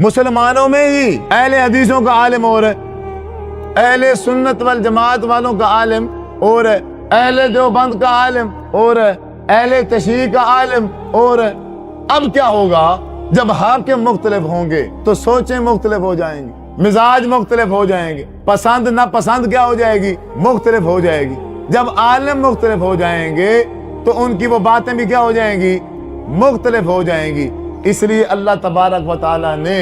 مسلمانوں میں ہی اہل حدیثوں کا عالم اور ہے، اہل سنت والجماعت والوں کا عالم اور ہے، اہل دیوبند کا عالم اور ہے، اہل تشیع کا عالم اور ہے۔ اب کیا ہوگا جب حاکم مختلف ہوں گے تو سوچیں مختلف ہو جائیں گی، مزاج مختلف ہو جائیں گے، پسند ناپسند کیا ہو جائے گی، مختلف ہو جائے گی۔ جب عالم مختلف ہو جائیں گے تو ان کی وہ باتیں بھی کیا ہو جائیں گی، مختلف ہو جائیں گی۔ اس لیے اللہ تبارک و تعالی نے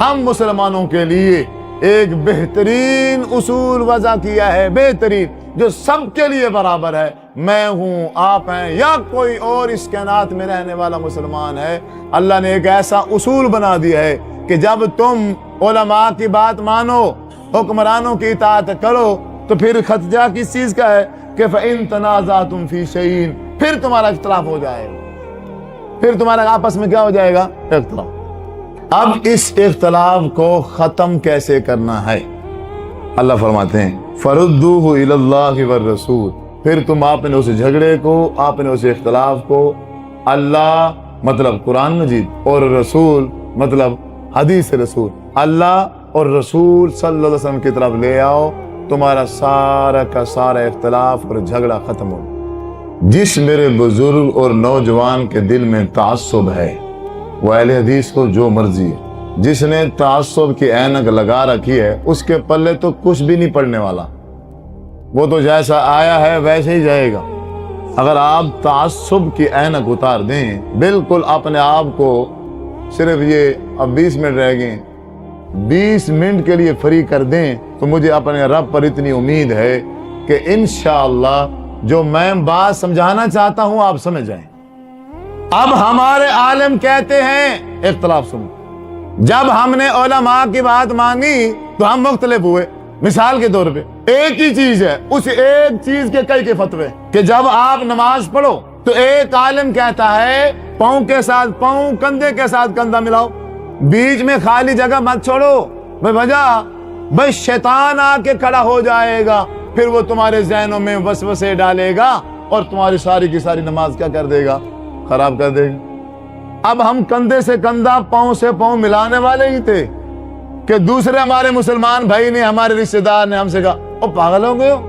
ہم مسلمانوں کے لیے ایک بہترین اصول وضع کیا ہے، بہترین، جو سب کے لیے برابر ہے۔ میں ہوں، آپ ہیں، یا کوئی اور اس کائنات میں رہنے والا مسلمان ہے، اللہ نے ایک ایسا اصول بنا دیا ہے کہ جب تم علماء کی بات مانو، حکمرانوں کی اطاعت کرو، تو پھر خطجہ کس چیز کا ہے کہ فَإِن تَنَازَعْتُمْ فِي شَيْءٍ، پھر تمہارا اختلاف ہو جائے گا، پھر تمہارا آپس میں کیا ہو جائے گا، اختلاف۔ اب اس اختلاف کو ختم کیسے کرنا ہے؟ اللہ فرماتے ہیں فَرُدُّوهُ إِلَى اللَّهِ وَالرَّسُولِ، پھر تم آپ نے اس جھگڑے کو، آپ نے اس اختلاف کو اللہ مطلب قرآن مجید اور رسول مطلب حدیث رسول، اللہ اور رسول صلی اللہ علیہ وسلم کی طرف لے آؤ، تمہارا سارا کا سارا اختلاف اور جھگڑا ختم ہو۔ جس میرے بزرگ اور نوجوان کے دل میں تعصب ہے وہ اہل حدیث کو جو مرضی ہے، جس نے تعصب کی اینک لگا رکھی ہے اس کے پلے تو کچھ بھی نہیں پڑنے والا، وہ تو جیسا آیا ہے ویسے ہی جائے گا۔ اگر آپ تعصب کی اینک اتار دیں، بالکل اپنے آپ کو صرف یہ اب 20 منٹ رہ گئے، 20 منٹ کے لیے فری کر دیں، تو مجھے اپنے رب پر اتنی امید ہے کہ انشاءاللہ جو میں بات سمجھانا چاہتا ہوں آپ سمجھ جائیں۔ اب ہمارے عالم کہتے ہیں اختلاف سنو، جب ہم نے علماء کی بات مانی تو ہم مختلف ہوئے۔ مثال کے طور پہ ایک ہی چیز ہے، اس ایک چیز کے کئی فتوے، کہ جب آپ نماز پڑھو تو ایک عالم کہتا ہے پاؤں کے ساتھ پاؤں، کندھے کے ساتھ کندھا ملاؤ، بیچ میں خالی جگہ مت چھوڑو، بے وجہ بس شیطان آ کے کھڑا ہو جائے گا، پھر وہ تمہارے ذہنوں میں وسوسے ڈالے گا اور تمہاری ساری کی ساری نماز کیا کر دے گا، خراب کر دے گا۔ اب ہم کندھے سے کندھا، پاؤں سے پاؤں ملانے والے ہی تھے کہ دوسرے ہمارے مسلمان بھائی نے، ہمارے رشتہ دار نے ہم سے کہا او پاگل ہو گئے ہو،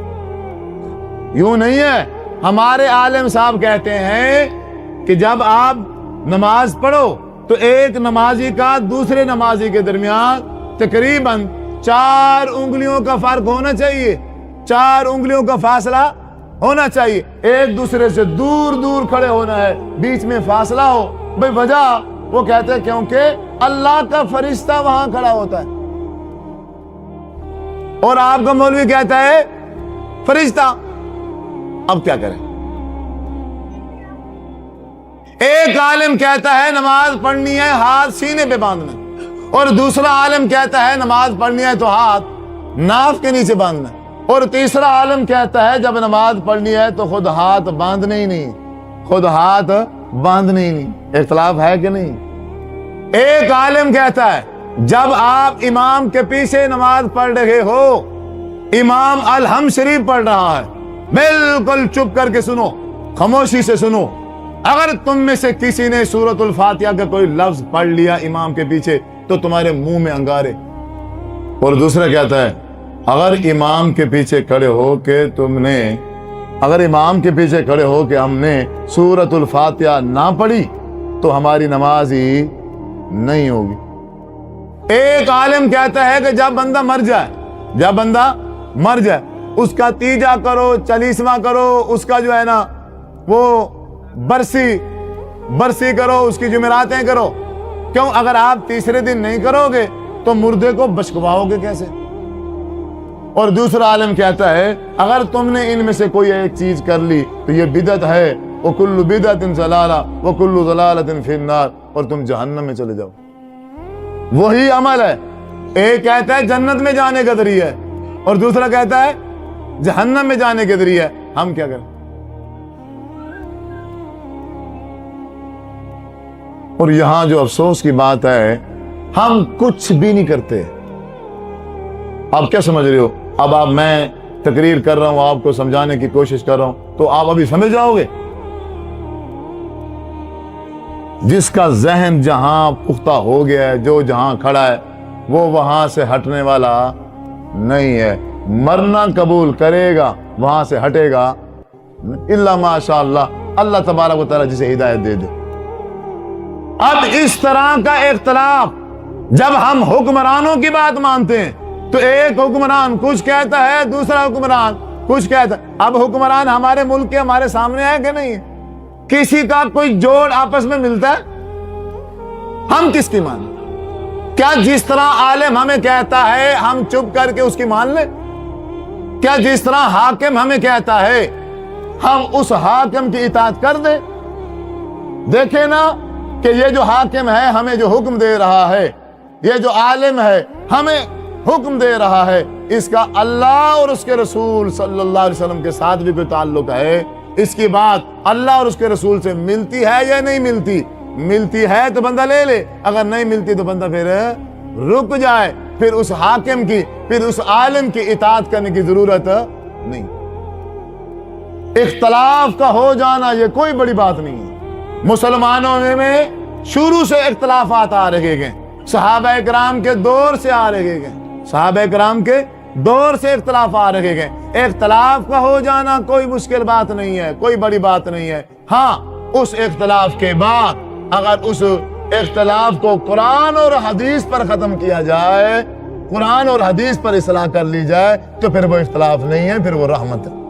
یوں نہیں ہے۔ ہمارے عالم صاحب کہتے ہیں کہ جب آپ نماز پڑھو تو ایک نمازی کا دوسرے نمازی کے درمیان تقریباً 4 انگلیوں کا فرق ہونا چاہیے، 4 انگلیوں کا فاصلہ ہونا چاہیے، ایک دوسرے سے دور دور کھڑے ہونا ہے، بیچ میں فاصلہ ہو۔ بھئی وجہ وہ کہتے ہیں کیونکہ اللہ کا فرشتہ وہاں کھڑا ہوتا ہے، اور آپ کا مولوی کہتا ہے فرشتہ۔ اب کیا کریں؟ ایک عالم کہتا ہے نماز پڑھنی ہے ہاتھ سینے پہ باندھنا، اور دوسرا عالم کہتا ہے نماز پڑھنی ہے تو ہاتھ ناف کے نیچے باندھنا، اور تیسرا عالم کہتا ہے جب نماز پڑھنی ہے تو خود ہاتھ باندھنے ہی نہیں، خود ہاتھ باندھنے ہی نہیں۔ اختلاف ہے کہ نہیں؟ ایک عالم کہتا ہے جب آپ امام کے پیچھے نماز پڑھ رہے ہو، امام الحمد شریف پڑھ رہا ہے، بالکل چپ کر کے سنو، خاموشی سے سنو۔ اگر تم میں سے کسی نے سورۃ الفاتحہ کا کوئی لفظ پڑھ لیا امام کے پیچھے تو تمہارے منہ میں انگارے۔ اور دوسرا کہتا ہے اگر امام کے پیچھے کھڑے ہو کے ہم نے سورۃ الفاتحہ نہ پڑھی تو ہماری نماز ہی نہیں ہوگی۔ ایک عالم کہتا ہے کہ جب بندہ مر جائے اس کا تیجا کرو، چالیسواں کرو، اس کا جو ہے نا وہ برسی کرو، اس کی جمعراتیں کرو۔ کیوں؟ اگر آپ تیسرے دن نہیں کرو گے تو مردے کو بشکواؤ گے کیسے؟ اور دوسرا عالم کہتا ہے اگر تم نے ان میں سے کوئی ایک چیز کر لی تو یہ بدعت ہے، وَكُلُّ بِدْعَةٍ ضَلَالَةٍ وَكُلُّ ضَلَالَةٍ فِي النَّارِ، اور تم جہنم میں چلے جاؤ۔ وہی عمل ہے، ایک کہتا ہے جنت میں جانے کا ذریعہ ہے اور دوسرا کہتا ہے جہنم میں جانے کے ذریعہ ہے۔ ہم کیا کریں؟ اور یہاں جو افسوس کی بات ہے ہم کچھ بھی نہیں کرتے۔ آپ کیا سمجھ رہے ہو؟ اب میں تقریر کر رہا ہوں، آپ کو سمجھانے کی کوشش کر رہا ہوں، تو آپ ابھی سمجھ جاؤ گے؟ جس کا ذہن جہاں پختہ ہو گیا ہے، جو جہاں کھڑا ہے وہ وہاں سے ہٹنے والا نہیں ہے. مرنا قبول کرے گا، وہاں سے ہٹے گا الا ماشاء اللہ، اللہ تبارک و تعالیٰ جسے ہدایت دے دے. اب اس طرح کا اختلاف جب ہم حکمرانوں کی بات مانتے ہیں تو ایک حکمران کچھ کہتا ہے، دوسرا حکمران کچھ کہتا ہے. اب حکمران ہمارے ملک کے ہمارے سامنے ہے کہ نہیں؟ کسی کا کوئی جوڑ آپس میں ملتا ہے؟ ہم کس کی مانیں؟ کیا جس طرح عالم ہمیں کہتا ہے ہم چپ کر کے اس کی مان لیں؟ کیا جس طرح حاکم ہمیں کہتا ہے ہم اس حاکم کی اطاعت کر دیں؟ دیکھیں نا کہ یہ جو حاکم ہے ہمیں جو حکم دے رہا ہے، یہ جو عالم ہے ہمیں حکم دے رہا ہے، اس کا اللہ اور اس کے رسول صلی اللہ علیہ وسلم کے ساتھ بھی کوئی تعلق ہے؟ اس کی بات اللہ اور اس کے رسول سے ملتی ہے یا نہیں ملتی؟ ملتی ہے تو بندہ لے لے، اگر نہیں ملتی تو بندہ پھر رک جائے، پھر اس حاکم کی، پھر اس عالم کی اطاعت کرنے کی ضرورت نہیں. اختلاف کا ہو جانا یہ کوئی بڑی بات نہیں ہے. مسلمانوں میں شروع سے اختلافات آ رہے گئے، صحابہ کرام کے دور سے آ رہے گئے، صحابہ کرام کے دور سے اختلاف آ رہے گئے. اختلاف کا ہو جانا کوئی مشکل بات نہیں ہے، کوئی بڑی بات نہیں ہے. ہاں اس اختلاف کے بعد اگر اس اختلاف کو قرآن اور حدیث پر ختم کیا جائے، قرآن اور حدیث پر اصلاح کر لی جائے تو پھر وہ اختلاف نہیں ہے، پھر وہ رحمت ہے.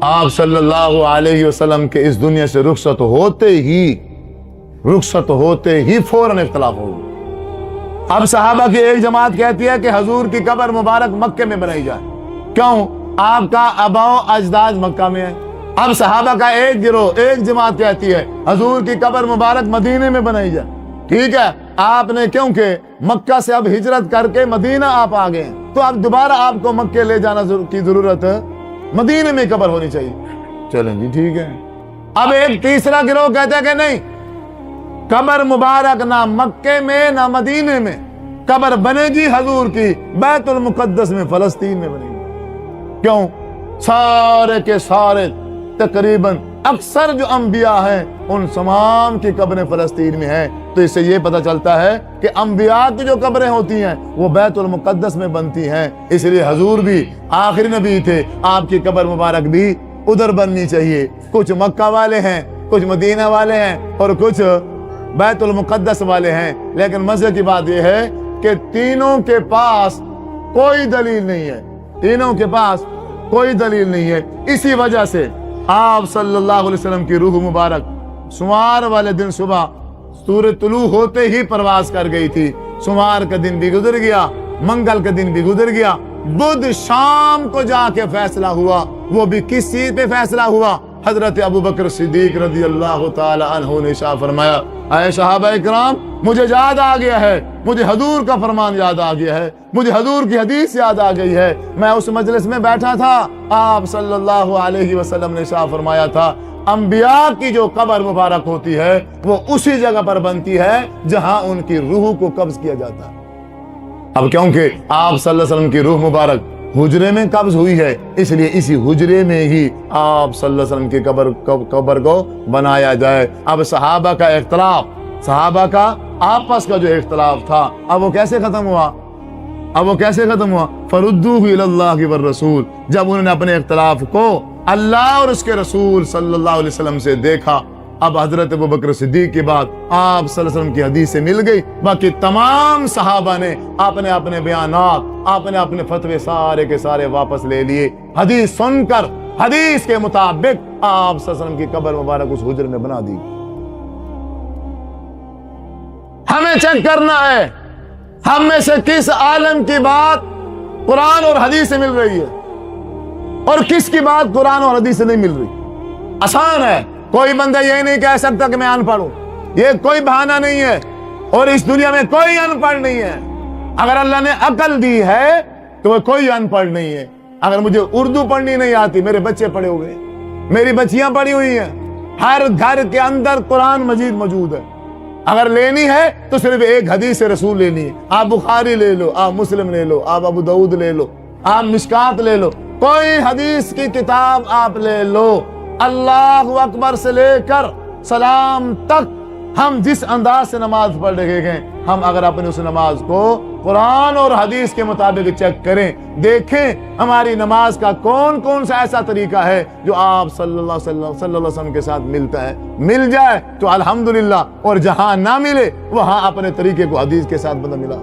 آپ صلی اللہ علیہ وسلم کے اس دنیا سے رخصت ہوتے ہی فوراً اختلاف ہو گیا. اب صحابہ کی ایک جماعت کہتی ہے کہ حضور کی قبر مبارک مکے میں بنائی جائے. کیوں؟ آپ کا آباء و اجداد مکہ میں ہے. اب صحابہ کا ایک گروہ، ایک جماعت کہتی ہے حضور کی قبر مبارک مدینے میں بنائی جائے. ٹھیک ہے، آپ نے کیونکہ مکہ سے اب ہجرت کر کے مدینہ آپ آ گئے تو اب دوبارہ آپ کو مکے لے جانا کی ضرورت ہے، مدینے میں قبر ہونی چاہیے. چلیں جی ٹھیک ہے. اب ایک تیسرا گروہ کہتا ہے کہ نہیں، قبر مبارک نہ مکے میں نہ مدینے میں، قبر بنے گی حضور کی بیت المقدس میں، فلسطین میں بنے گی. کیوں؟ سارے کے سارے تقریباً اکثر جو انبیاء ہیں ان تمام کی قبریں فلسطین میں ہیں. تو اس سے یہ پتہ چلتا ہے کہ انبیاء کی جو قبریں ہوتی ہیں وہ بیت المقدس میں بنتی ہیں. اس لیے حضور بھی آخری نبی تھے، آپ کی قبر مبارک بھی ادھر بننی چاہیے. کچھ مکہ والے ہیں، کچھ مدینہ والے ہیں اور کچھ بیت المقدس والے ہیں. لیکن مزے کی بات یہ ہے کہ تینوں کے پاس کوئی دلیل نہیں ہے، تینوں کے پاس کوئی دلیل نہیں ہے. اسی وجہ سے آپ صلی اللہ علیہ وسلم کی روح مبارک سوار والے دن صبح سورج طلوع ہوتے ہی پرواز کر گئی تھی. سوار کا دن بھی گزر گیا، منگل کا دن بھی گزر گیا، بدھ شام کو جا کے فیصلہ ہوا. وہ بھی کس چیز پہ فیصلہ ہوا؟ حضرت ابوبکر صدیق رضی اللہ تعالی عنہ نے ارشاد فرمایا، اے صحابہ کرام مجھے یاد آ گیا ہے، مجھے حضور کا فرمان یاد آ گیا ہے، مجھے حضور کی حدیث یاد آ گئی ہے. میں اس مجلس میں بیٹھا تھا، آپ صلی اللہ علیہ وسلم نے ارشاد فرمایا تھا انبیاء کی جو قبر مبارک ہوتی ہے وہ اسی جگہ پر بنتی ہے جہاں ان کی روح کو قبض کیا جاتا ہے. اب کیونکہ آپ صلی اللہ علیہ وسلم کی روح مبارک حجرے میں قبض ہوئی ہے، اس لیے اسی حجرے میں ہی آپ صلی اللہ علیہ وسلم کی قبر کو بنایا جائے. اب صحابہ کا اختلاف، صحابہ کا آپس کا جو اختلاف تھا، اب وہ کیسے ختم ہوا؟ فردوہ الی اللہ والرسول. جب انہوں نے اپنے اختلاف کو اللہ اور اس کے رسول صلی اللہ علیہ وسلم سے دیکھا، اب حضرت ابوبکر صدیق کی بات آپ صلی اللہ علیہ وسلم کی حدیث سے مل گئی. باقی تمام صحابہ نے اپنے اپنے بیانات، اپنے اپنے فتوے سارے کے سارے واپس لے لیے. حدیث سن کر حدیث کے مطابق آپ صلی اللہ علیہ وسلم کی قبر مبارک اس حجر میں بنا دی. ہمیں چیک کرنا ہے ہم میں سے کس عالم کی بات قرآن اور حدیث سے مل رہی ہے اور کس کی بات قرآن اور حدیث سے نہیں مل رہی. آسان ہے، کوئی بندہ یہ نہیں کہہ سکتا کہ میں ان پڑھ ہوں، یہ کوئی بہانہ نہیں ہے. اور اس دنیا میں کوئی ان پڑھ نہیں ہے. اگر اللہ نے عقل دی ہے تو وہ کوئی ان پڑھ نہیں ہے. اگر مجھے اردو پڑھنی نہیں آتی، میرے بچے پڑھے ہوئے ہیں، میری بچیاں پڑھی ہوئی ہیں. ہر گھر کے اندر قرآن مجید موجود ہے. اگر لینی ہے تو صرف ایک حدیث رسول لینی ہے. آپ بخاری لے لو، آپ مسلم لے لو، آپ ابو داؤد لے لو، آپ مشکات لے لو، کوئی حدیث کی کتاب آپ لے لو. اللہ اکبر سے لے کر سلام تک ہم جس انداز سے نماز پڑھ رہے ہیں، ہم اگر اپنے اس نماز کو قرآن اور حدیث کے مطابق چیک کریں، دیکھیں ہماری نماز کا کون کون سا ایسا طریقہ ہے جو آپ صلی اللہ علیہ وسلم کے ساتھ ملتا ہے، مل جائے تو الحمدللہ، اور جہاں نہ ملے وہاں اپنے طریقے کو حدیث کے ساتھ بندہ ملا۔